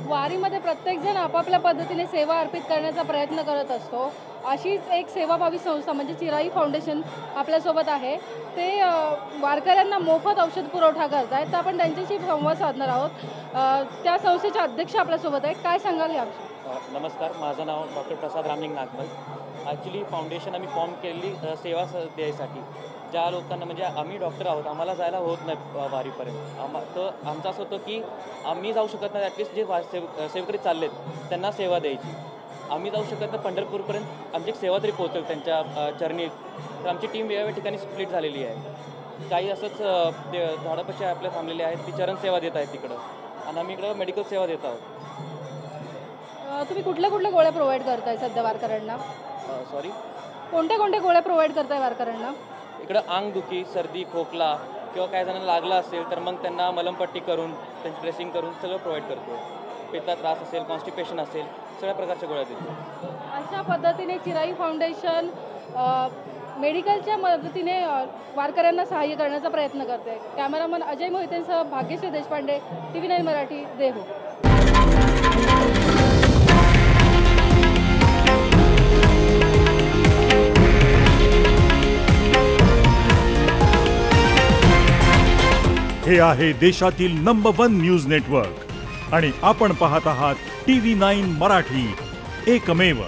वारीमध्ये प्रत्येकजण आपापल्या पद्धतीने सेवा अर्पित करण्याचा प्रयत्न करत असतो। अशीच एक सेवाभावी संस्था म्हणजे चिराई फाउंडेशन आपल्यासोबत आहे। ते वारकऱ्यांना मोफत औषध पुरवठा करत आहेत। तर आपण त्यांच्याशी संवाद साधणार आहोत। त्या संस्थेचे अध्यक्ष आपल्यासोबत आहेत। काय सांगाल याविषयी? नमस्कार, माझं नाव डॉक्टर प्रसाद रामलिंग नागमल। ॲक्च्युली फाउंडेशन आम्ही फॉर्म केलेली सेवा द्यायसाठी, ज्या लोकांना म्हणजे आम्ही डॉक्टर आहोत, आम्हाला जायला होत नाही वारीपर्यंत। तर आमचं असं होतं की आम्ही जाऊ शकत नाही, ॲटलिस्ट जे सेवकरी चाललेत त्यांना सेवा द्यायची। आम्ही जाऊ शकत नाही पंढरपूरपर्यंत, आमची एक सेवा तरी पोहोचेल त्यांच्या चरणी। तर आमची टीम वेगवेगळ्या ठिकाणी स्प्लिट झालेली आहे। काही असंच ते झाडापाशी आपल्या थांबलेले आहेत, ती चरण सेवा देत आहेत तिकडं, आणि आम्ही इकडं मेडिकल सेवा देत आहोत। तुम्ही कुठल्या गोळ्या प्रोव्हाइड करताय सध्या वारकऱ्यांना? सॉरी, कोणत्या गोळ्या प्रोव्हाइड करताय वारकऱ्यांना? इकडं अंगदुखी, सर्दी, खोकला किंवा काही जणांना लागला असेल तर मग त्यांना मलमपट्टी करून त्यांची ड्रेसिंग करून सगळं प्रोव्हाइड करतो। पित्ता त्रास असेल, कॉन्स्टिपेशन असेल, सगळ्या प्रकारच्या गोळ्या देतो। अशा पद्धतीने चिराई फाउंडेशन मेडिकलच्या मदतीने वारकऱ्यांना सहाय्य करण्याचा प्रयत्न करते। कॅमेरामन अजय मोहितेंसह भाग्यश्री देशपांडे, TV9 मराठी, देहू। हे आहे देशातील नंबर 1 न्यूज नेटवर्क आणि आपण पाहत आहात TV9 मराठी, एकमेव।